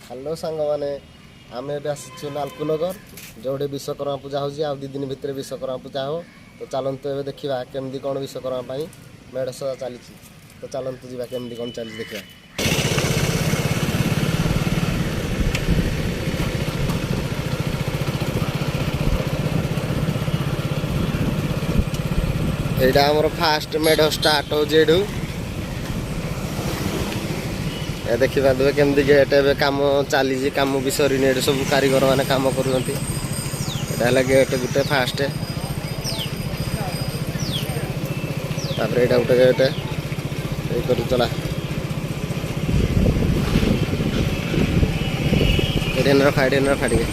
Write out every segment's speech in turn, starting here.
Hello सांग मैंने आम एसु नालकुनगर जो विश्वकर्मा पूजा हो 2 दिन भितर विश्वकर्मा पूजा हो। तो चलतु ए देखा केमती कौन विश्वकर्मा मेढ़ सजा चली। तो चलतु जा केमती कौन चली देखा। एटा हमर फास्ट मेढ़ स्टार्ट हो जेडू ए देखि पादे केमती गेट ए काम चली काम भी सरीने सब कारीगर माने काम करूंती। एटा हला गेट गुटे फास्ट तापर एटा गुटे गेट ए करू चला एडेनर फाड़ी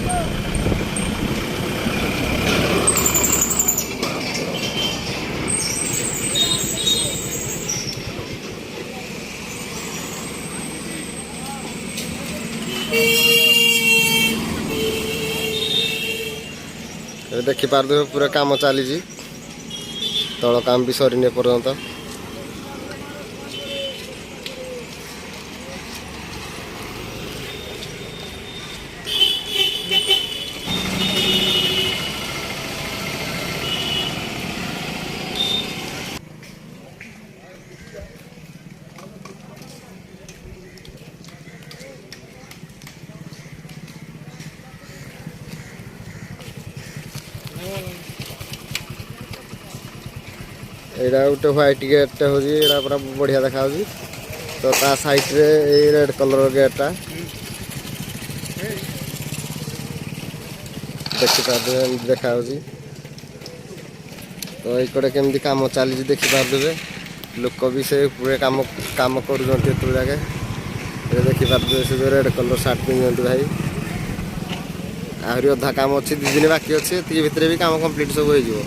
देखी पार्दे पूरा काम चली तल काम भी सरीने पर्यंत। एटा गोटे व्हाइट गेट हो पूरा बढ़िया देखा। तो ता साइड रे रेड कलर गेटा देखी पारे देखा। तो ये केमती काम चली देखी पारे लोक भी से पूरे काम काम कर जगह देखी पारे से जो रेड कलर सार्ट पिंधि भाई आहरी अधा काम अच्छी 2 दिन बाकी अच्छे भितर भी काम कंप्लीट सब हो।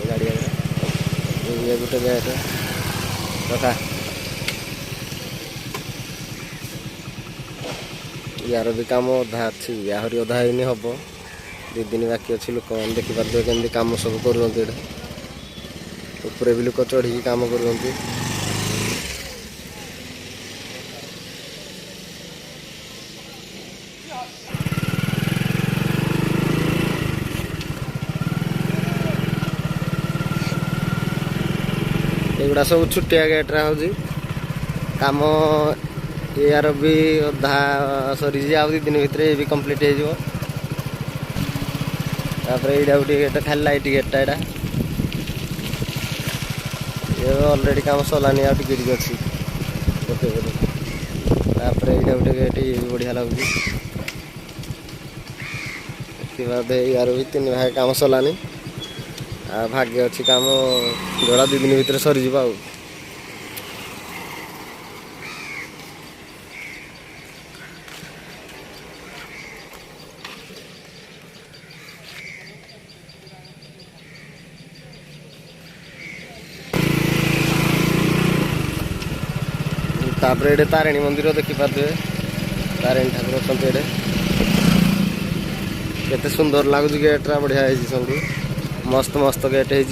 गाड़ी ये गोटे गेट रखा यार भी काम अधा अच्छी आहरी अधा ही हम 2 दिन बाकी अच्छी लोक मैंने देखी पारे केमती काम सब कर भी लोक चढ़ी काम कर। एगुड़ा सब छुट्टिया गेट रे हो काम यार भी अधा सरी 2 दिन भितर भी कंप्लीट हो। गोटे गेट खाली लाइट गेटा एटा ये ऑलरेडी काम सरलानी आगे अच्छी। गोटे गेट ये भी बढ़िया लगुच यार भी 3 भाई काम सरलानी भाग्य अच्छी काम जोड़ा 2 दिन भितर सरी जा। तापर तारिणी मंदिर देखी पारे तारिणी ठाकुर अच्छा केते सुंदर लगुच गेट बढ़िया है सब मस्त मस्त गेट है।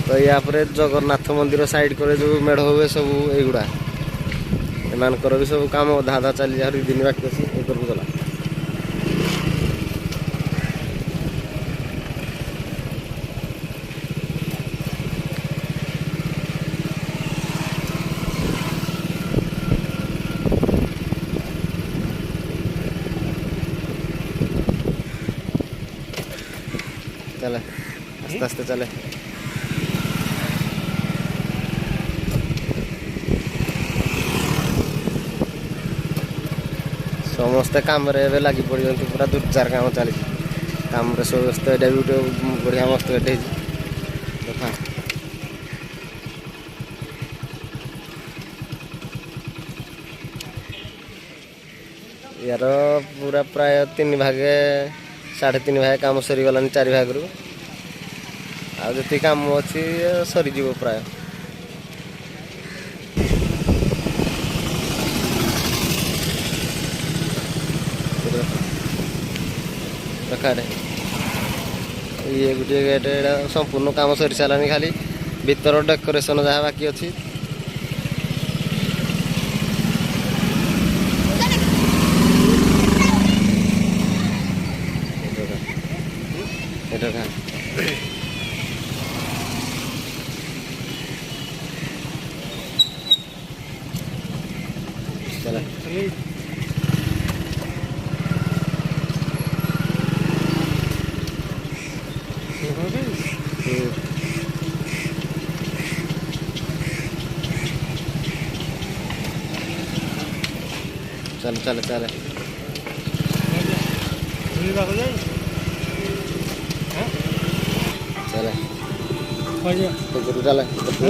तो या जगन्नाथ मंदिर साइड करे जो मेढ़ हुए सब युवा एमानकर भी सब काम अधा अधा चली 2 दिन बाकी अच्छी ये चला। चले आस्ते आस्ते चले समस्ते काम रे लगी पड़ पूरा 2-4 काम चली काम समस्त एटा भी गोटे बढ़िया मस्त गेट देखा। यार पूरा प्राय 3 भागे 3.5 भाग काम सरीगलानी 4 भाग रू जी काम अच्छी सरीज प्राय। ପାଖରେ ଇଏ ଗୋଟିଏ ଗେଟ୍ ଏଇଟା ସମ୍ପୂର୍ଣ୍ଣ କାମ ସରି ସାରିଲାଣି ଖାଲି ଭିତର ଡେକୋରେସନ୍ ଯାହା ବାକି ଅଛି। ଏଇଟା चला चल चल चल चल चल